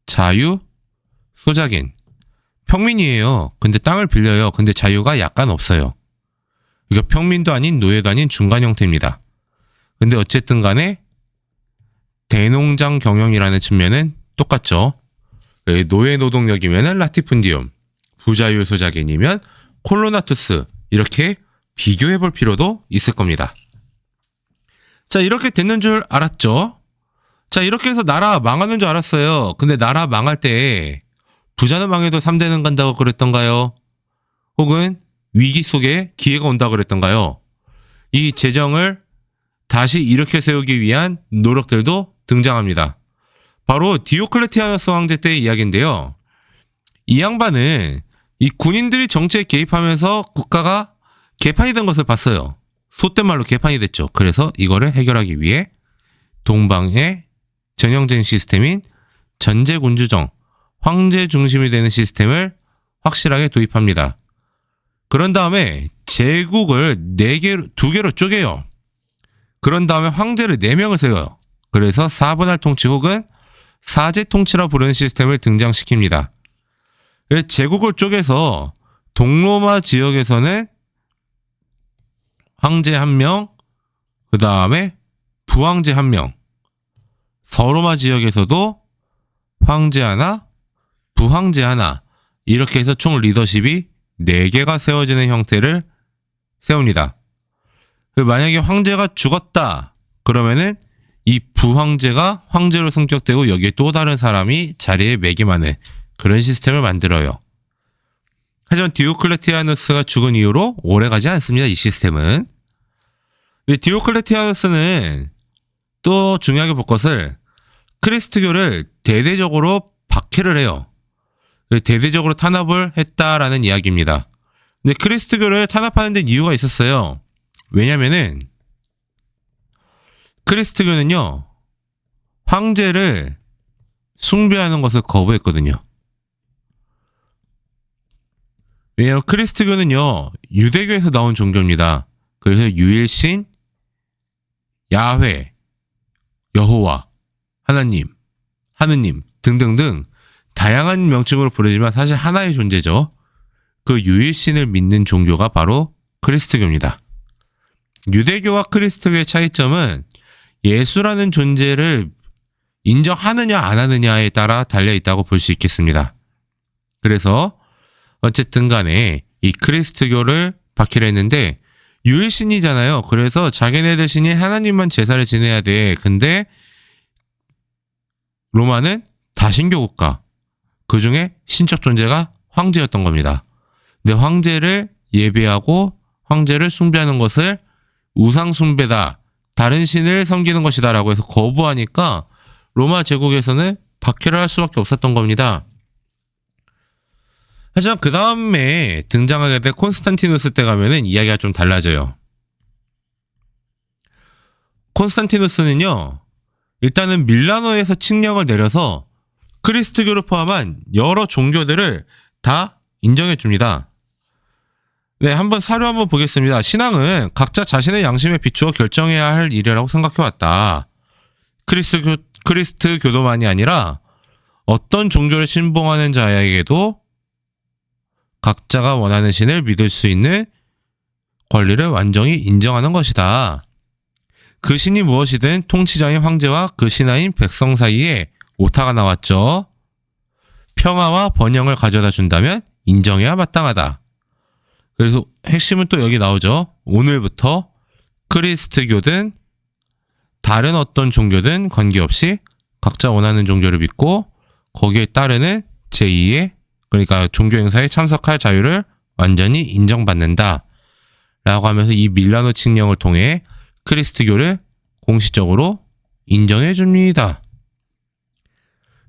Speaker 1: 부자유소작인, 평민이에요. 근데 땅을 빌려요. 근데 자유가 약간 없어요. 이거 평민도 아닌 노예도 아닌 중간 형태입니다. 근데 어쨌든 간에 대농장 경영이라는 측면은 똑같죠. 노예 노동력이면 라티푼디움, 부자유소작인이면 콜로나투스, 이렇게 비교해 볼 필요도 있을 겁니다. 자, 이렇게 됐는 줄 알았죠? 자, 이렇게 해서 나라 망하는 줄 알았어요. 근데 나라 망할 때 부자는 망해도 3대는 간다고 그랬던가요? 혹은 위기 속에 기회가 온다고 그랬던가요? 이 재정을 다시 일으켜 세우기 위한 노력들도 등장합니다. 바로 디오클레티아누스 황제 때의 이야기인데요. 이 양반은 이 군인들이 정치에 개입하면서 국가가 개판이 된 것을 봤어요. 속된 말로 개판이 됐죠. 그래서 이거를 해결하기 위해 동방의 전형적인 시스템인 전제군주정, 황제 중심이 되는 시스템을 확실하게 도입합니다. 그런 다음에 제국을 2개로 쪼개요. 그런 다음에 황제를 4명을 세워요. 그래서 사분할 통치 혹은 사제 통치라 부르는 시스템을 등장시킵니다. 제국을 쪼개서 동로마 지역에서는 황제 1명, 그 다음에 부황제 1명, 서로마 지역에서도 황제 하나, 부황제 하나, 이렇게 해서 총 리더십이 4개가 세워지는 형태를 세웁니다. 만약에 황제가 죽었다 그러면은 이 부황제가 황제로 승격되고 여기에 또 다른 사람이 자리에 매김하는 그런 시스템을 만들어요. 하지만 디오클레티아누스가 죽은 이후로 오래가지 않습니다. 이 시스템은. 디오클레티아누스는 또 중요하게 볼 것을 크리스트교를 대대적으로 박해를 해요. 대대적으로 탄압을 했다라는 이야기입니다. 근데 크리스트교를 탄압하는 데는 이유가 있었어요. 왜냐면은 크리스트교는요, 황제를 숭배하는 것을 거부했거든요. 왜냐하면 크리스트교는요, 유대교에서 나온 종교입니다. 그래서 유일신, 야훼, 여호와, 하나님 등등등 다양한 명칭으로 부르지만 사실 하나의 존재죠. 그 유일신을 믿는 종교가 바로 크리스트교입니다. 유대교와 크리스트교의 차이점은 예수라는 존재를 인정하느냐 안 하느냐에 따라 달려있다고 볼 수 있겠습니다. 그래서 어쨌든 간에 이 크리스트교를 박해를 했는데 유일신이잖아요. 그래서 자기네들 신이 하나님만 제사를 지내야 돼. 근데 로마는 다신교 국가, 그 중에 신적 존재가 황제였던 겁니다. 근데 황제를 예배하고 황제를 숭배하는 것을 우상 숭배다, 다른 신을 섬기는 것이다 라고 해서 거부하니까 로마 제국에서는 박해를 할 수밖에 없었던 겁니다. 하지만 그 다음에 등장하게 된 콘스탄티누스 때 가면은 이야기가 좀 달라져요. 콘스탄티누스는요, 일단은 밀라노에서 칙령을 내려서 크리스트교를 포함한 여러 종교들을 다 인정해 줍니다. 네, 한번 사료 한번 보겠습니다. 신앙은 각자 자신의 양심에 비추어 결정해야 할 일이라고 생각해왔다. 크리스트교도만이 아니라 어떤 종교를 신봉하는 자에게도 각자가 원하는 신을 믿을 수 있는 권리를 완전히 인정하는 것이다. 그 신이 무엇이든 통치자인 황제와 그 신하인 백성 사이에 오타가 나왔죠. 평화와 번영을 가져다 준다면 인정해야 마땅하다. 그래서 핵심은 또 여기 나오죠. 오늘부터 그리스도교든 다른 어떤 종교든 관계없이 각자 원하는 종교를 믿고 거기에 따르는 제2의 그러니까 종교 행사에 참석할 자유를 완전히 인정받는다. 라고 하면서 이 밀라노 칙령을 통해 그리스도교를 공식적으로 인정해 줍니다.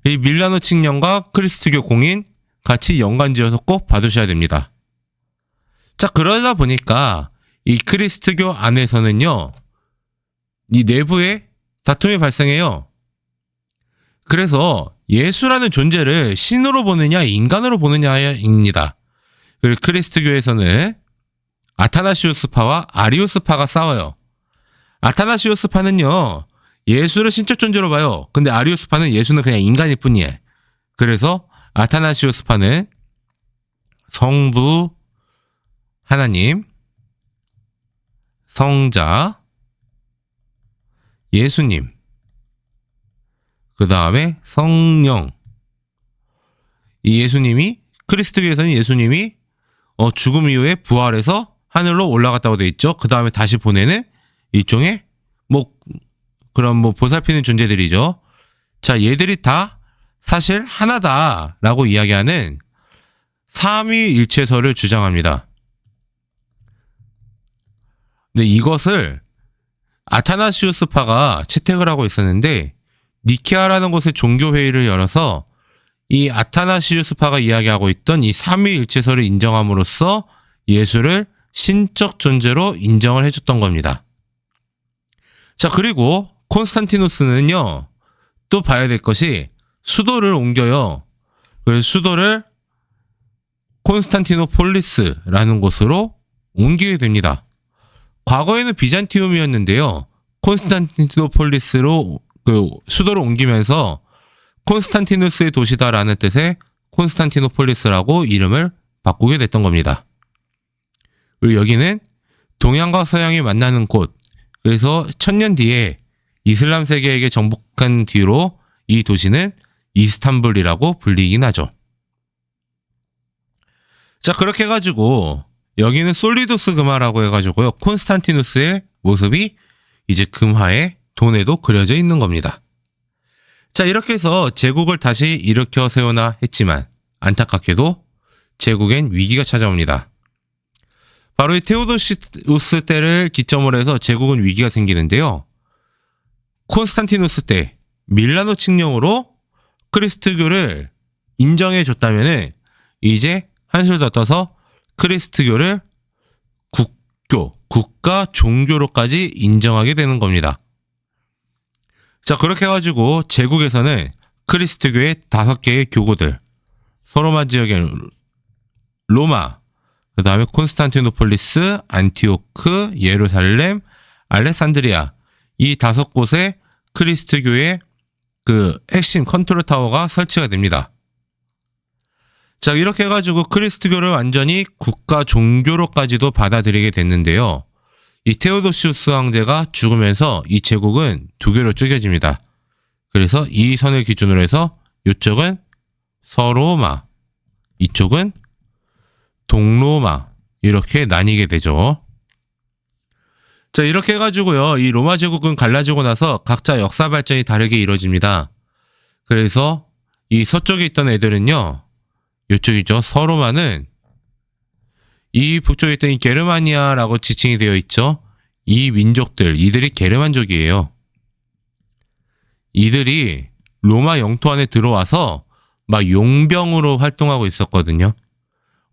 Speaker 1: 이 밀라노 칙령과 그리스도교 공인 같이 연관지어서 꼭 봐두셔야 됩니다. 자, 그러다 보니까 이 그리스도교 안에서는요, 이 내부에 다툼이 발생해요. 그래서 예수라는 존재를 신으로 보느냐 인간으로 보느냐입니다. 그리고 그리스도교에서는 아타나시우스파와 아리우스파가 싸워요. 아타나시우스파는요, 예수를 신적 존재로 봐요. 근데 아리우스파는 예수는 그냥 인간일 뿐이에요. 그래서 아타나시우스파는 성부 하나님, 성자, 예수님, 그 다음에 성령. 이 예수님이, 그리스도교에서는 예수님이 죽음 이후에 부활해서 하늘로 올라갔다고 되어 있죠. 그 다음에 다시 보내는 일종의 그런 보살피는 존재들이죠. 자, 얘들이 다 사실 하나다라고 이야기하는 삼위일체설을 주장합니다. 근데 이것을 아타나시우스파가 채택을 하고 있었는데 니케아라는 곳에 종교회의를 열어서 이 아타나시우스파가 이야기하고 있던 이 삼위일체설을 인정함으로써 예수를 신적 존재로 인정을 해줬던 겁니다. 자, 그리고 콘스탄티누스는요, 또 봐야 될 것이 수도를 옮겨요. 그래서 수도를 콘스탄티노폴리스라는 곳으로 옮기게 됩니다. 과거에는 비잔티움이었는데요. 콘스탄티노폴리스로 수도를 옮기면서 콘스탄티누스의 도시다라는 뜻의 콘스탄티노폴리스라고 이름을 바꾸게 됐던 겁니다. 그리고 여기는 동양과 서양이 만나는 곳, 그래서 1000년 뒤에 이슬람 세계에게 정복한 뒤로 이 도시는 이스탄불이라고 불리긴 하죠. 자, 그렇게 해가지고 여기는 솔리두스 금화라고 해가지고요, 콘스탄티누스의 모습이 이제 금화에 돈에도 그려져 있는 겁니다. 자, 이렇게 해서 제국을 다시 일으켜 세우나 했지만 안타깝게도 제국엔 위기가 찾아옵니다. 바로 이 테오도시우스 때를 기점으로 해서 제국은 위기가 생기는데요. 콘스탄티누스 때 밀라노 칙령으로 그리스도교를 인정해 줬다면은 이제 한술 더 떠서 그리스도교를 국가 종교로까지 인정하게 되는 겁니다. 자, 그렇게 해가지고 제국에서는 그리스도교의 5개의 교구들, 서로마 지역의 로마, 그 다음에 콘스탄티노폴리스, 안티오크, 예루살렘, 알렉산드리아, 이 5곳에 그리스도교의 그 핵심 컨트롤 타워가 설치가 됩니다. 자, 이렇게 해가지고 그리스도교를 완전히 국가 종교로까지도 받아들이게 됐는데요. 이 테오도시우스 황제가 죽으면서 이 제국은 2개로 쪼개집니다. 그래서 이 선을 기준으로 해서 이쪽은 서로마, 이쪽은 동로마, 이렇게 나뉘게 되죠. 자, 이렇게 해가지고요, 이 로마 제국은 갈라지고 나서 각자 역사 발전이 다르게 이루어집니다. 그래서 이 서쪽에 있던 애들은요, 이쪽이죠. 서로마는 이 북쪽에 있던 이 게르마니아라고 지칭이 되어 있죠. 이 민족들, 이들이 게르만족이에요. 이들이 로마 영토 안에 들어와서 막 용병으로 활동하고 있었거든요.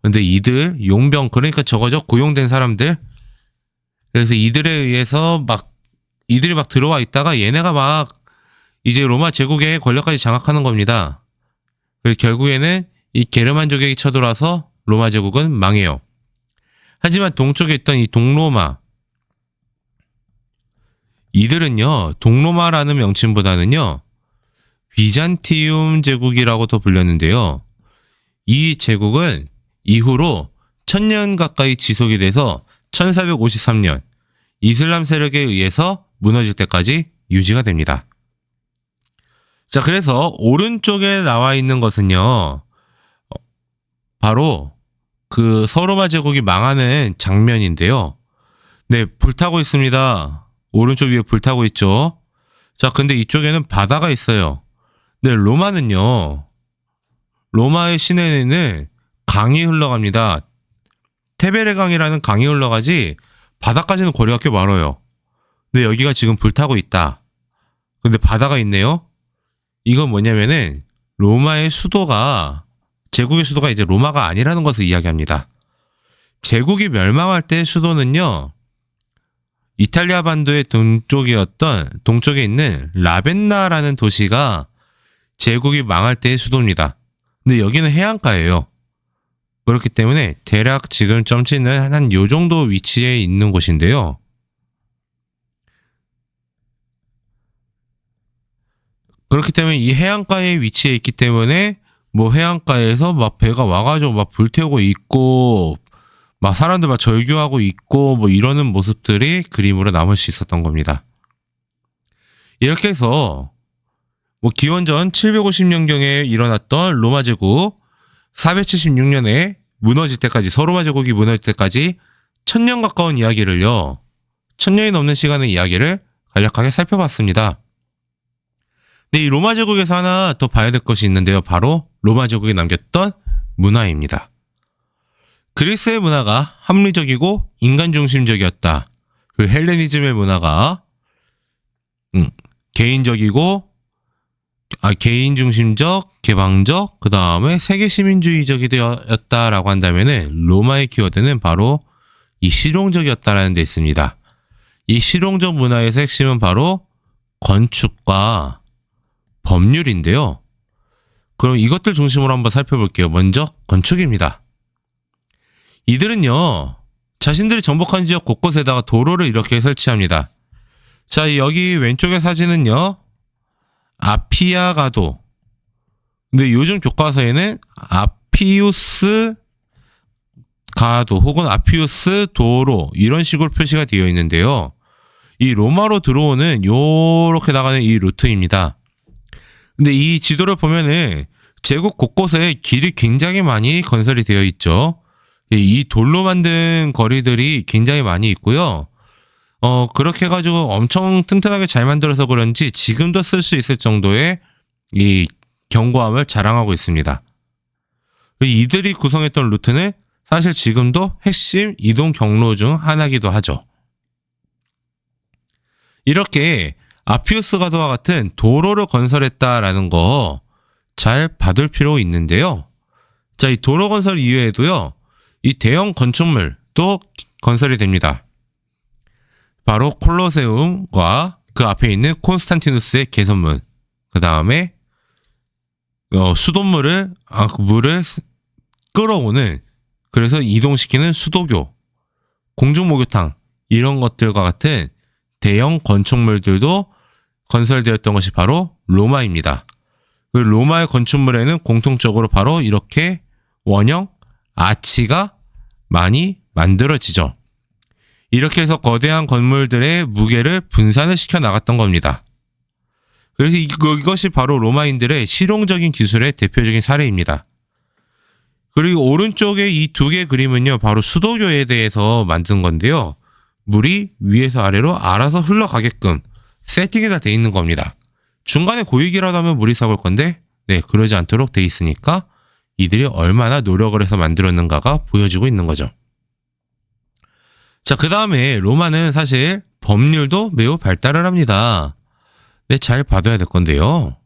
Speaker 1: 근데 이들 용병, 그러니까 저거죠, 고용된 사람들. 그래서 이들에 의해서 이들이 막 들어와 있다가 얘네가 막 이제 로마 제국의 권력까지 장악하는 겁니다. 그래서 결국에는 이 게르만족에게 쳐들어와서 로마 제국은 망해요. 하지만 동쪽에 있던 이 동로마, 이들은요, 동로마라는 명칭보다는요, 비잔티움 제국이라고 더 불렸는데요. 이 제국은 이후로 1000년 가까이 지속이 돼서 1453년 이슬람 세력에 의해서 무너질 때까지 유지가 됩니다. 자, 그래서 오른쪽에 나와 있는 것은요, 바로 그 서로마 제국이 망하는 장면인데요. 네, 불타고 있습니다. 오른쪽 위에 불타고 있죠. 자, 근데 이쪽에는 바다가 있어요. 네, 로마는요. 로마의 시내에는 강이 흘러갑니다. 테베레 강이라는 강이 흘러가지 바다까지는 거리가 꽤 멀어요. 근데 여기가 지금 불타고 있다. 근데 바다가 있네요. 이건 뭐냐면은 로마의 수도가 제국의 수도가 이제 로마가 아니라는 것을 이야기합니다. 제국이 멸망할 때 수도는요. 이탈리아 반도의 동쪽에 있는 라벤나라는 도시가 제국이 망할 때의 수도입니다. 근데 여기는 해안가예요. 그렇기 때문에 대략 지금 점치는 한 요 정도 위치에 있는 곳인데요. 그렇기 때문에 이 해안가에 위치해 있기 때문에 뭐 해안가에서 막 배가 와가지고 막 불태우고 있고 막 사람들 막 절규하고 있고 뭐 이러는 모습들이 그림으로 남을 수 있었던 겁니다. 이렇게 해서 뭐 기원전 750년경에 일어났던 로마 제국 476년에 무너질 때까지 서로마 제국이 무너질 때까지 1000년 가까운 이야기를요. 1000년이 넘는 시간의 이야기를 간략하게 살펴봤습니다. 근데 이 로마 제국에서 하나 더 봐야 될 것이 있는데요. 바로 로마 제국이 남겼던 문화입니다. 그리스의 문화가 합리적이고 인간 중심적이었다. 그 헬레니즘의 문화가 개인 중심적, 개방적, 그 다음에 세계 시민주의적이 되었다라고 한다면은 로마의 키워드는 바로 이 실용적이었다라는 데 있습니다. 이 실용적 문화에서 핵심은 바로 건축과 법률인데요. 그럼 이것들 중심으로 한번 살펴볼게요. 먼저 건축입니다. 이들은요. 자신들이 정복한 지역 곳곳에다가 도로를 이렇게 설치합니다. 자, 여기 왼쪽의 사진은요. 아피아가도. 근데 요즘 교과서에는 아피우스 가도 혹은 아피우스 도로 이런 식으로 표시가 되어 있는데요. 이 로마로 들어오는 요렇게 나가는 이 루트입니다. 근데 이 지도를 보면은 제국 곳곳에 길이 굉장히 많이 건설이 되어 있죠. 이 돌로 만든 거리들이 굉장히 많이 있고요. 그렇게 해가지고 엄청 튼튼하게 잘 만들어서 그런지 지금도 쓸 수 있을 정도의 이 견고함을 자랑하고 있습니다. 이들이 구성했던 루트는 사실 지금도 핵심 이동 경로 중 하나이기도 하죠. 이렇게 아피우스 가도와 같은 도로를 건설했다라는 거 잘 봐둘 필요 있는데요. 자, 이 도로 건설 이외에도요. 이 대형 건축물도 건설이 됩니다. 바로 콜로세움과 그 앞에 있는 콘스탄티누스의 개선문, 그 다음에 수돗물을 물을 끌어오는 그래서 이동시키는 수도교, 공중목욕탕 이런 것들과 같은 대형 건축물들도 건설되었던 것이 바로 로마입니다. 그 로마의 건축물에는 공통적으로 바로 이렇게 원형 아치가 많이 만들어지죠. 이렇게 해서 거대한 건물들의 무게를 분산을 시켜 나갔던 겁니다. 그래서 이것이 바로 로마인들의 실용적인 기술의 대표적인 사례입니다. 그리고 오른쪽에 이 두 개의 그림은요, 바로 수도교에 대해서 만든 건데요. 물이 위에서 아래로 알아서 흘러가게끔 세팅이 다 돼 있는 겁니다. 중간에 고익이라도 하면 물이 썩을 건데, 네, 그러지 않도록 돼 있으니까 이들이 얼마나 노력을 해서 만들었는가가 보여지고 있는 거죠. 자, 그 다음에 로마는 사실 법률도 매우 발달을 합니다. 네, 잘 봐둬야 될 건데요.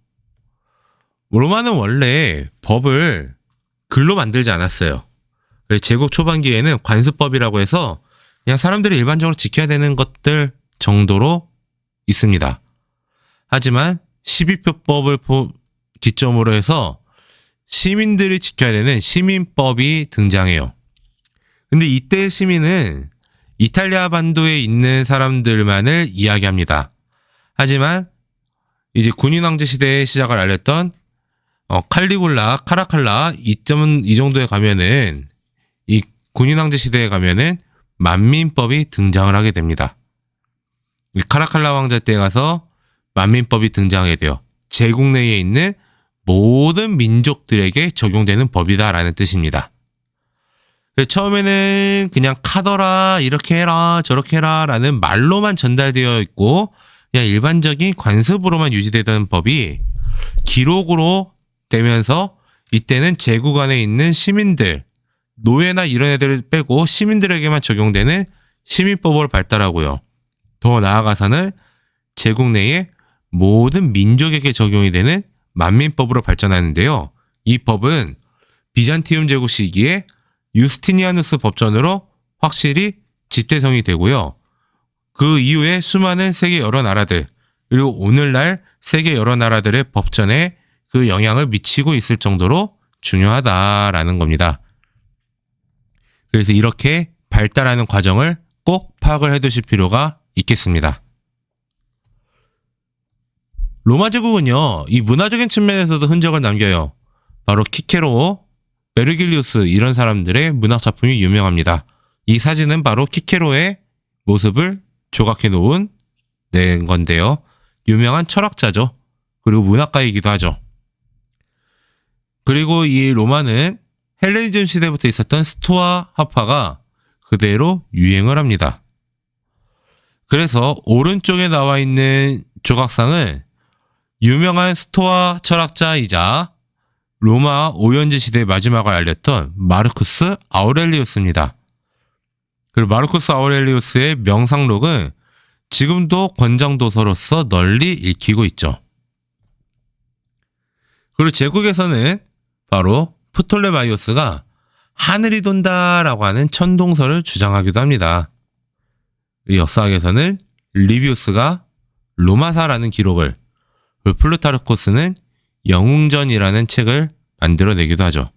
Speaker 1: 로마는 원래 법을 글로 만들지 않았어요. 제국 초반기에는 관습법이라고 해서 그냥 사람들이 일반적으로 지켜야 되는 것들 정도로 있습니다. 하지만 12표법을 기점으로 해서 시민들이 지켜야 되는 시민법이 등장해요. 근데 이때의 시민은 이탈리아 반도에 있는 사람들만을 이야기합니다. 하지만 이제 군인왕제 시대의 시작을 알렸던 칼리굴라, 카라칼라 이 정도에 가면은 이 군인왕제 시대에 가면은 만민법이 등장을 하게 됩니다. 이 카라칼라 왕자 때 가서 만민법이 등장하게 돼요. 제국 내에 있는 모든 민족들에게 적용되는 법이다라는 뜻입니다. 처음에는 그냥 카더라, 이렇게 해라, 저렇게 해라 라는 말로만 전달되어 있고 그냥 일반적인 관습으로만 유지되던 법이 기록으로 되면서 이때는 제국 안에 있는 시민들, 노예나 이런 애들을 빼고 시민들에게만 적용되는 시민법을 발달하고요. 더 나아가서는 제국 내의 모든 민족에게 적용이 되는 만민법으로 발전하는데요. 이 법은 비잔티움 제국 시기에 유스티니아누스 법전으로 확실히 집대성이 되고요. 그 이후에 수많은 세계 여러 나라들, 그리고 오늘날 세계 여러 나라들의 법전에 그 영향을 미치고 있을 정도로 중요하다라는 겁니다. 그래서 이렇게 발달하는 과정을 꼭 파악을 해두실 필요가 있겠습니다. 로마 제국은요, 이 문화적인 측면에서도 흔적을 남겨요. 바로 키케로, 베르길리우스 이런 사람들의 문학 작품이 유명합니다. 이 사진은 바로 키케로의 모습을 조각해 놓은 건데요. 유명한 철학자죠. 그리고 문학가이기도 하죠. 그리고 이 로마는 헬레니즘 시대부터 있었던 스토아 학파가 그대로 유행을 합니다. 그래서 오른쪽에 나와 있는 조각상은 유명한 스토아 철학자이자 로마 오연제 시대의 마지막을 알렸던 마르쿠스 아우렐리우스입니다. 그리고 마르쿠스 아우렐리우스의 명상록은 지금도 권장도서로서 널리 읽히고 있죠. 그리고 제국에서는 바로 프톨레마이오스가 하늘이 돈다라고 하는 천동설을 주장하기도 합니다. 역사학에서는 리비우스가 로마사라는 기록을, 플루타르코스는 영웅전이라는 책을 만들어내기도 하죠.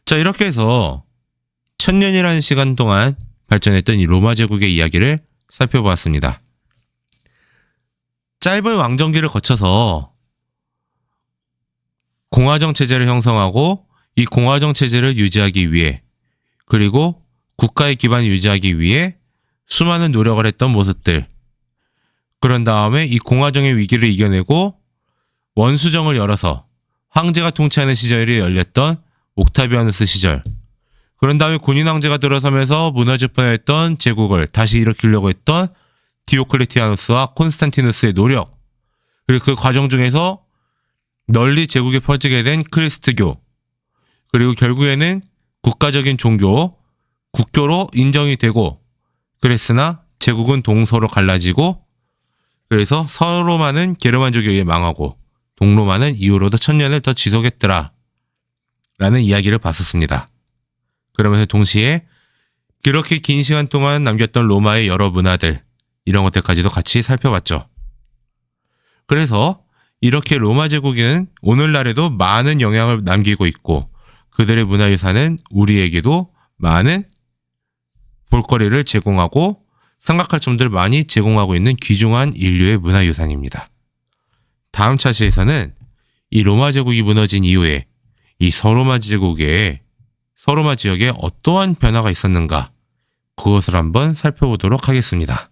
Speaker 1: 자, 이렇게 해서 1000년이라는 시간 동안 발전했던 이 로마 제국의 이야기를 살펴보았습니다. 짧은 왕정기를 거쳐서 공화정 체제를 형성하고 이 공화정 체제를 유지하기 위해, 그리고 국가의 기반을 유지하기 위해 수많은 노력을 했던 모습들, 그런 다음에 이 공화정의 위기를 이겨내고 원수정을 열어서 황제가 통치하는 시절이 열렸던 옥타비아누스 시절, 그런 다음에 군인 황제가 들어서면서 무너질 뻔했던 제국을 다시 일으키려고 했던 디오클레티아누스와 콘스탄티누스의 노력, 그리고 그 과정 중에서 널리 제국에 퍼지게 된 크리스트교, 그리고 결국에는 국가적인 종교, 국교로 인정이 되고, 그랬으나 제국은 동서로 갈라지고, 그래서 서로마는 게르만족에 의해 망하고 동로마는 이후로도 1000년을 더 지속했더라 라는 이야기를 봤었습니다. 그러면서 동시에 그렇게 긴 시간 동안 남겼던 로마의 여러 문화들, 이런 것들까지도 같이 살펴봤죠. 그래서 이렇게 로마 제국은 오늘날에도 많은 영향을 남기고 있고 그들의 문화유산은 우리에게도 많은 볼거리를 제공하고 생각할 점들을 많이 제공하고 있는 귀중한 인류의 문화유산입니다. 다음 차시에서는 이 로마 제국이 무너진 이후에 이 서로마 지역에 어떠한 변화가 있었는가, 그것을 한번 살펴보도록 하겠습니다.